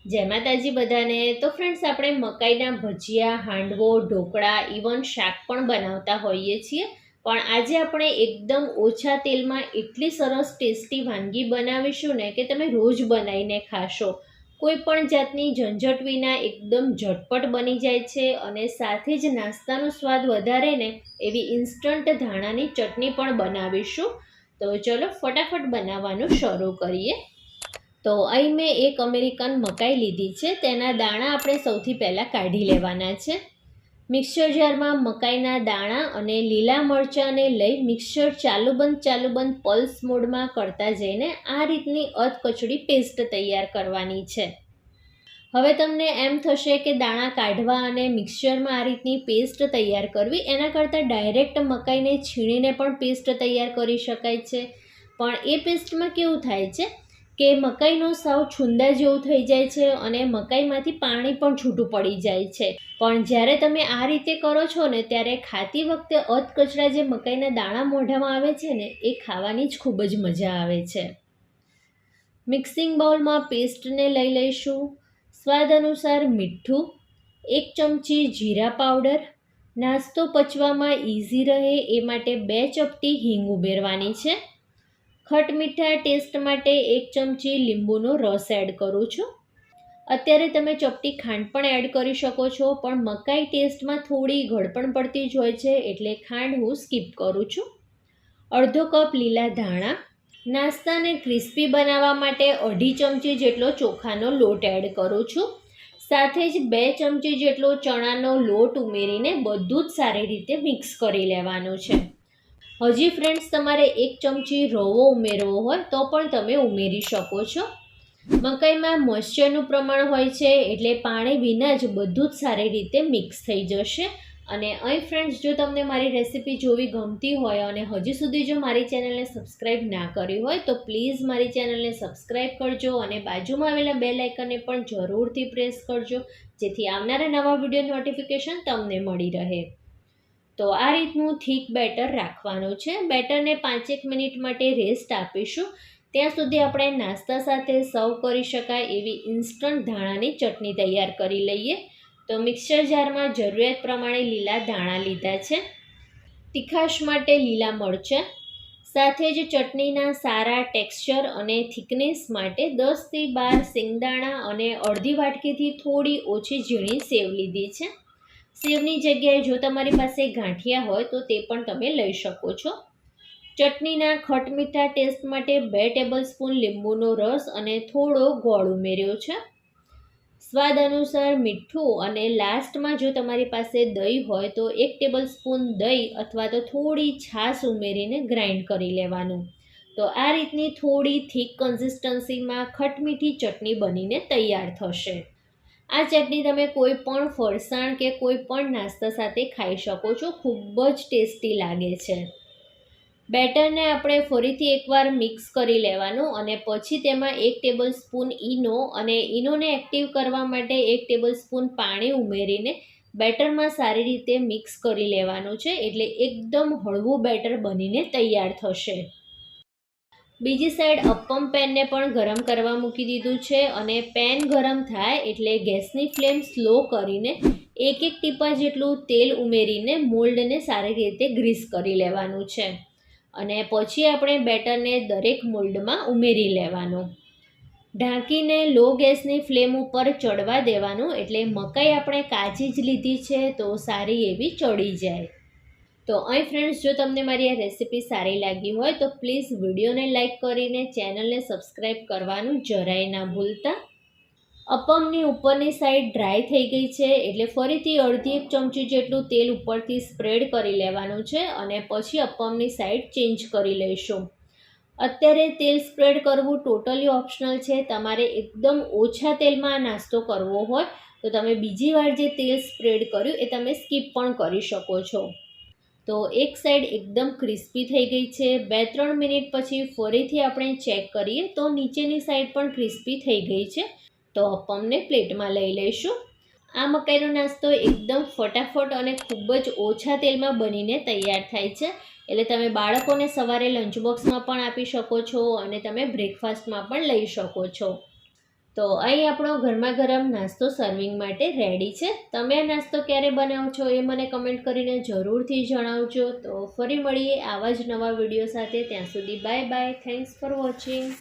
જય માતાજી બધાને। તો ફ્રેન્ડ્સ, આપણે મકાઈના ભજીયા, હાંડવો, ઢોકળા, ઇવન શાક પણ બનાવતા હોઈએ છીએ। પણ આજે આપણે એકદમ ઓછા તેલમાં એટલી સરસ ટેસ્ટી વાનગી બનાવીશું ને કે તમે રોજ બનાવીને ખાશો। કોઈ પણ જાતની ઝંઝટ વિના એકદમ ઝટપટ બની જાય છે અને સાથે જ નાસ્તાનો સ્વાદ વધારે ને એવી ઇન્સ્ટન્ટ ધાણાની ચટણી પણ બનાવીશું। તો ચલો ફટાફટ બનાવવાનું શરૂ કરીએ। તો અહીં મેં એક અમેરિકન મકાઈ લીધી છે। તેના દાણા આપણે સૌથી પહેલાં કાઢી લેવાના છે। મિક્સર જારમાં મકાઈના દાણા અને લીલા મરચાંને લઈ મિક્સર ચાલુ બંધ પલ્સ મોડમાં કરતા જઈને આ રીતની અધકચડી પેસ્ટ તૈયાર કરવાની છે। હવે તમને એમ થશે કે દાણા કાઢવા અને મિક્સરમાં આ રીતની પેસ્ટ તૈયાર કરવી એના કરતાં ડાયરેક્ટ મકાઈને છીણીને પણ પેસ્ટ તૈયાર કરી શકાય છે। પણ એ પેસ્ટમાં કેવું થાય છે કે મકાઈનો સાવ છુંદા જેવું થઈ જાય છે અને મકાઈમાંથી પાણી પણ છૂટું પડી જાય છે। પણ જ્યારે તમે આ રીતે કરો છો ને ત્યારે ખાતી વખતે અધકચરા જે મકાઈના દાણા મોઢામાં આવે છે ને એ ખાવાની જ ખૂબ જ મજા આવે છે। મિક્સિંગ બાઉલમાં પેસ્ટને લઈ લઈશું। સ્વાદ અનુસાર મીઠું, 1 ચમચી જીરા પાવડર, નાસ્તો પચવામાં ઇઝી રહે એ માટે 2 ચપટી હિંગ ઉમેરવાની છે। ખટ મીઠા ટેસ્ટ માટે 1 ચમચી લીંબુનો રસ એડ કરું છું। અત્યારે તમે ચપટી ખાંડ પણ એડ કરી શકો છો, પણ મકાઈ ટેસ્ટમાં થોડી ગળપણ પડતી જ હોય છે એટલે ખાંડ હું સ્કીપ કરું છું। અડધો કપ લીલા ધાણા, નાસ્તાને ક્રિસ્પી બનાવવા માટે 2.5 ચમચી જેટલો ચોખાનો લોટ એડ કરું છું। સાથે જ 2 ચમચી જેટલો ચણાનો લોટ ઉમેરીને બધું જ સારી રીતે મિક્સ કરી લેવાનું છે। હજી ફ્રેન્ડ્સ, તમારે 1 ચમચી રવો ઉમેરવો હોય તો પણ તમે ઉમેરી શકો છો। મકાઈમાં મોઇશ્ચરનું પ્રમાણ હોય છે એટલે પાણી વિના જ બધું જ સારી રીતે મિક્સ થઈ જશે। અને અહીં ફ્રેન્ડ્સ, જો તમને મારી રેસીપી જોવી ગમતી હોય અને હજી સુધી જો મારી ચેનલને સબસ્ક્રાઈબ ના કરી હોય તો પ્લીઝ મારી ચેનલને સબસ્ક્રાઈબ કરજો અને બાજુમાં આવેલા બેલ આઇકનને પણ જરૂરથી પ્રેસ કરજો, જેથી આવનારા નવા વિડીયો નોટિફિકેશન તમને મળી રહે। તો આ રીતનું થીક બેટર રાખવાનું છે। બેટરને 5-1 મિનિટ માટે રેસ્ટ આપીશું। ત્યાં સુધી આપણે નાસ્તા સાથે સર્વ કરી શકાય એવી ઇન્સ્ટન્ટ ધાણાની ચટણી તૈયાર કરી લઈએ। તો મિક્સર જારમાં જરૂરિયાત પ્રમાણે લીલા ધાણા લીધા છે, તીખાશ માટે લીલા મરચાં, સાથે જ ચટણીના સારા ટેક્સચર અને થિકનેસ માટે 10થી 12 સિંગદાણા અને અડધી વાટકીથી થોડી ઓછી ઝીણી સેવ લીધી છે। સેવની જગ્યાએ જો તમારી પાસે ગાંઠિયા હોય તો તે પણ તમે લઈ શકો છો। ચટણીના ખટ મીઠા ટેસ્ટ માટે 2 ટેબલસ્પૂન લીંબુનો રસ અને થોડો ગોળ ઉમેર્યો છે। સ્વાદ અનુસાર મીઠું અને લાસ્ટમાં જો તમારી પાસે દહીં હોય તો 1 ટેબલસ્પૂન દહીં અથવા તો થોડી છાશ ઉમેરીને ગ્રાઇન્ડ કરી લેવાનું। તો આ રીતની થોડી થીક કન્સિસ્ટન્સીમાં ખટમીઠી ચટણી બનીને તૈયાર થશે। આ ચટણી તમે કોઈ પણ ફરસાણ કે કોઈ પણ નાસ્તા સાથે ખાઈ શકો છો, ખૂબ જ ટેસ્ટી લાગે છે। બેટરને આપણે ફરીથી એકવાર મિક્સ કરી લેવાનું અને પછી તેમાં 1 ટેબલસ્પૂન ઈનો અને ઈનોને એક્ટિવ કરવા માટે 1 ટેબલસ્પૂન પાણી ઉમેરીને બેટરમાં સારી રીતે મિક્સ કરી લેવાનું છે, એટલે એકદમ હળવું બેટર બનીને તૈયાર થશે। બીજી સાઈડ અપ્પમ પેનને પણ ગરમ કરવા મૂકી દીધું છે અને પેન ગરમ થાય એટલે ગેસની ફ્લેમ સ્લો કરીને 1-1 ટીપા જેટલું તેલ ઉમેરીને મોલ્ડને સારી રીતે ગ્રીસ કરી લેવાનું છે અને પછી આપણે બેટરને દરેક મોલ્ડમાં ઉમેરી લેવાનું। ઢાંકીને લો ગેસની ફ્લેમ ઉપર ચડવા દેવાનું, એટલે મકાઈ આપણે કાચી જ લીધી છે તો સારી એવી ચડી જાય। તો અહીં ફ્રેન્ડ્સ, જો તમને મારી આ રેસીપી સારી લાગી હોય તો પ્લીઝ વિડીયોને લાઇક કરીને ચેનલને સબસ્ક્રાઈબ કરવાનું જરાય ના ભૂલતા। અપમની ઉપરની સાઈડ ડ્રાય થઈ ગઈ છે એટલે ફરીથી 1/2 ચમચી જેટલું તેલ ઉપરથી સ્પ્રેડ કરી લેવાનું છે અને પછી અપમની સાઈડ ચેન્જ કરી લઈશું। અત્યારે તેલ સ્પ્રેડ કરવું ટોટલી ઓપ્શનલ છે। તમારે એકદમ ઓછા તેલમાં નાસ્તો કરવો હોય તો તમે બીજી વાર જે તેલ સ્પ્રેડ કર્યું એ તમે સ્કીપ પણ કરી શકો છો। તો એક સાઈડ એકદમ ક્રિસ્પી થઈ ગઈ છે। 2-3 મિનિટ પછી ફરીથી આપણે ચેક કરીએ તો નીચેની સાઈડ પણ ક્રિસ્પી થઈ ગઈ છે। તો અપમને પ્લેટમાં લઈ લઈશું। આ મકાઈનો નાસ્તો એકદમ ફટાફટ અને ખૂબ જ ઓછા તેલમાં બનીને તૈયાર થાય છે, એટલે તમે બાળકોને સવારે લંચ બોક્સમાં પણ આપી શકો છો અને તમે બ્રેકફાસ્ટમાં પણ લઈ શકો છો। તો અહીં આપણો ગરમા ગરમ નાસ્તો સર્વિંગ માટે રેડી છે. તમે આ નાસ્તો ક્યારે બનાવો છો એ મને કમેન્ટ કરીને જરૂરથી જણાવજો. તો ફરી મળીએ આવા જ નવા વિડીયો સાથે. ત્યાં સુધી bye bye. Thanks for watching.